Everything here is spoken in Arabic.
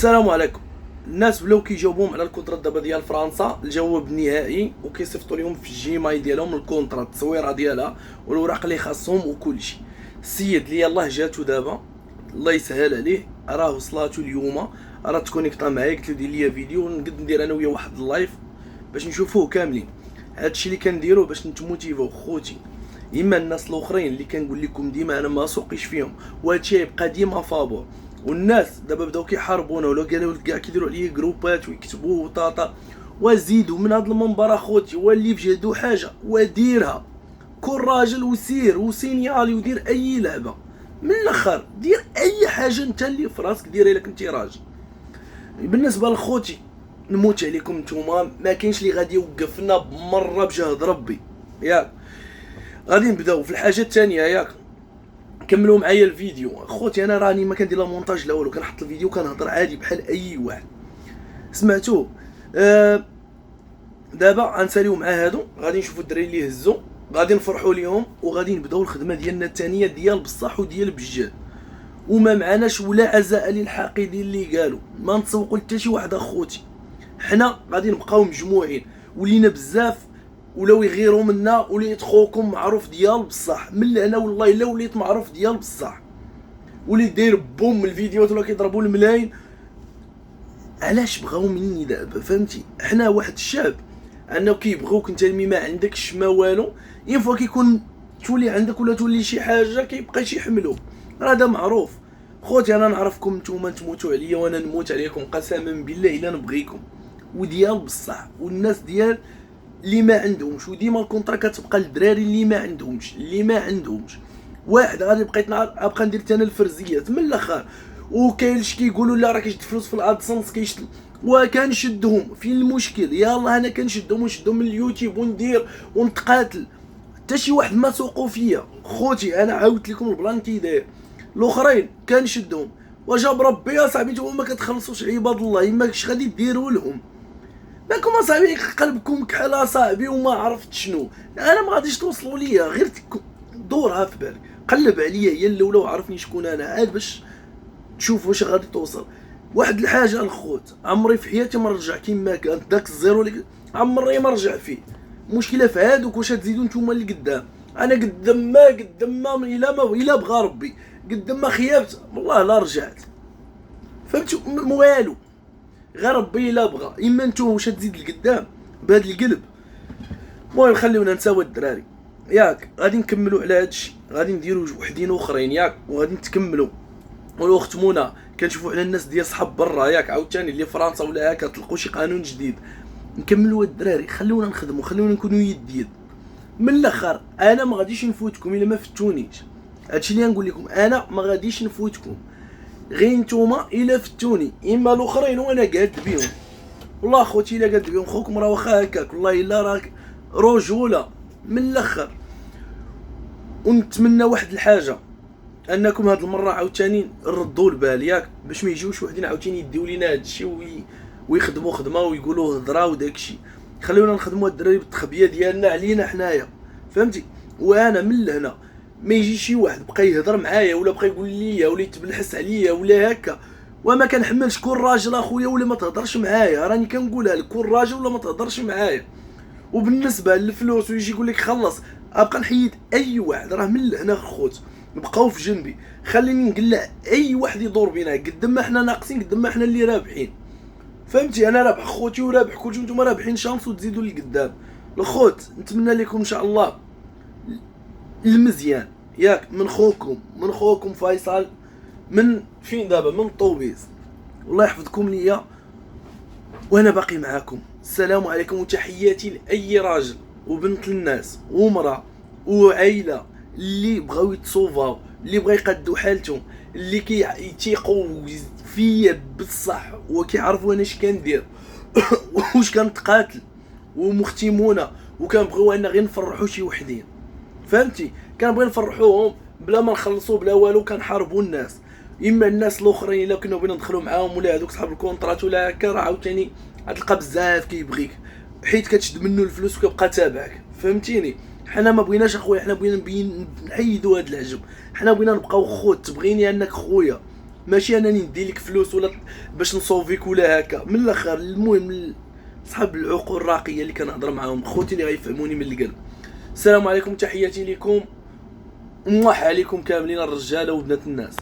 السلام عليكم. الناس ولاو كيجاوبوهم على الكونترات دابا ديال فرنسا الجواب النهائي، وكيصيفطوا لهم في الجيمايل ديالهم الكونترات التصويره ديالها والوراق اللي خاصهم وكلشي. السيد اللي يلاه جاتو دابا الله يسهل عليه، راه وصلاتو اليوم، راه تكونيكطا معايا، قلت له دير لي فيديو نقد ندير انا وياه واحد اللايف باش نشوفوه كاملين. هادشي اللي كنديرو باش نتموتيفو خوتي. اما الناس الاخرين اللي كنقول لكم ديما انا ما سوقيش فيهم، وهادشي يبقى ديما فابور. والناس دابا بداو كيحاربونا ولا قالوا كاع كيديروا عليا جروبات ويكتبوا وطاطا. وزيدوا من هذا المنبر اخوتي، واللي في جهدو حاجه وديرها. كون راجل وسير وسينيالي ودير اي لعبه من الاخر، دير اي حاجه انت اللي في راسك ديرها الا كنتي راجل. بالنسبه لخوتي نموت عليكم نتوما، ما كاينش اللي غادي يوقفنا بمره بجهد ربي. ياك غادي نبداو في الحاجه الثانيه، ياك كملوا معايا الفيديو. خوتي انا راني ما كندير لا مونتاج لا والو، كنحط الفيديو كنهضر عادي بحال اي واحد. سمعتوه؟ دابا غنساليو مع هادو، غادي نشوفوا الدراري اللي هزوا، غادي نفرحوا ليهم، وغادي نبداو الخدمه ديالنا الثانيه ديال بصح وديال بجد. وما معناش ولا عزاء للحاقدين اللي قالوا ما نتسوقوا لحتى شي واحد اخوتي. حنا غادي نبقاو مجموعين، ولينا بزاف ولاو يغيروا منا، وليت خوكم معروف ديال بصح من لهنا والله الا وليت معروف ديال بصح. وليت داير بوم الفيديوهات ولا كيضربوا الملايين. علاش بغاو مني دابا؟ فهمتي؟ حنا واحد الشعب انه كيبغيوك انت ما عندكش ما والو، ينفع كيكون تولي عندك ولا تولي شي حاجه كيبقى يحملوك. راه هذا معروف. خوتي انا نعرفكم نتوما تموتوا عليا وانا نموت عليكم قسما بالله الا نبغيكم وديال بصح. والناس ديال اللي ما عندهمش، وديما الكونطرا كتبقى للدراري اللي ما عندهمش واحد غادي بقيت ابقى ندير انا الفرزيات من الاخر. وكاينش كيقولوا لا راه كيشد فلوس في الادسنس كيشد، وكنشدهم في المشكل. يلاه انا كنشدهم ونشدهم من اليوتيوب وندير ونتقاتل، حتى شي واحد ما سوقوا فيا. خوتي انا عاودت لكم البلان كي داير. الاخرين كنشدهم وجاب ربي يا صاحبي، نتوما ما كتخلصوش عباد الله، ما كاش غادي ديروا لهم. مالكم اصاحبي قلبكم كحل اصاحبي وما عرفت شنو. انا ما غاديش توصلوا ليا، غير دورها في بالك، قلب عليا هي الاولى وعرفني شكون انا عاد باش تشوف واش غادي توصل. واحد الحاجه الخوت، عمري في حياتي ما رجع كيما كان داك الزيرو اللي عمري ما رجع فيه. المشكله في هادوك واش تزيدوا نتوما اللي قدام. انا قدام ما الا بغى ربي قدام ما خيبت والله لا رجعت. فهمتوا؟ والو غير ربي الا بغى. اما نتوما واش تزيد لقدام بهذا القلب. المهم خليونا نساو الدراري، ياك غادي نكملوا على هادشي، غادي نديروا وحدين اخرين ياك، وغادي نتكملوا. والاخت منى كنشوفوا على الناس ديال صحاب برا ياك عاوتاني اللي فرنسا ولا هكا تلقوا شي قانون جديد. نكملوا الدراري، خلونا نخدموا، خلونا نكونوا يد من الاخر. انا ما غاديش نفوتكم الا ما فتونيش. هادشي اللي نقول لكم، انا ما غاديش نفوتكم غير نتوما الا فتوني. اما الاخرين وانا قاد بهم والله خوتي الا قاد بهم. خوكم راه واخا هكاك والله الا راك رجوله من الاخر. ونتمنى واحد الحاجه، انكم هاد المره عاوتاني ردوا البال ياك، باش ما يجيوش وحدين عاوتاني يديو لينا هادشي ويخدموا خدمه ويقولوا هضره وداكشي. خليونا نخدموا الدراري بالتخبيه ديالنا علينا حنايا، فهمتي؟ وانا من لهنا ما يجي شي واحد بقى يهضر معايا ولا بقى يقول لي ولا يتبلحس عليا ولا هكا وما كنحملش. كون راجل اخويا ولا ما تهضرش معايا، راني كنقولها لك، كون راجل ولا ما تهضرش معايا. وبالنسبه للفلوس ويجي يقول لك خلص، ابقى نحيد اي واحد. راه من هنا خوت بقاو في جنبي، خليني نقلع اي واحد يدور بينا. قدام ما حنا ناقصين قدام ما حنا اللي رابحين. فهمتي؟ انا رابح خوتي ورابح كلشي، نتوما رابحين شانس وتزيدوا لقدام. الخوت نتمنى لكم ان شاء الله المزيان ياك، من خوكم فيصل، من فين دابا، من طوبيز. الله يحفظكم ليا وانا باقي معاكم. السلام عليكم وتحياتي لاي راجل وبنت الناس ومراه وعائله اللي بغاو يتصوفاو، اللي بغا يقدوا حالتهم، اللي كيتيقوا فيا بصح وكيعرفوا انا اش كندير واش كنتقاتل ومختمونه، وكنبغيو ان غير نفرحوا شي وحدين. فهمتي؟ كنبغي نفرحوهم بلا ما نخلصوا بلا والو. كنحاربوا الناس، اما الناس الاخرين الا كنا بغينا ندخلوا معاهم ولا هذوك صحاب الكونطرات ولا هكا، راه عاوتاني غتلقى بزاف كيبغيك حيت كتشد منه الفلوس وكيبقى تابعك. فهمتيني؟ حنا ما بغيناش اخويا، حنا بغينا نحيدوا هذا العجب. حنا بغينا نبقاو خوت. تبغيني انك خويا ماشي انني ندي لك فلوس ولا باش نصوفيك ولا هكا. من الاخر المهم صحاب العقول الراقيه اللي كنهضر معاهم، خوتي اللي غيفهموني من القلب. السلام عليكم، تحياتي لكم، موح عليكم كاملين الرجاله وبنات الناس.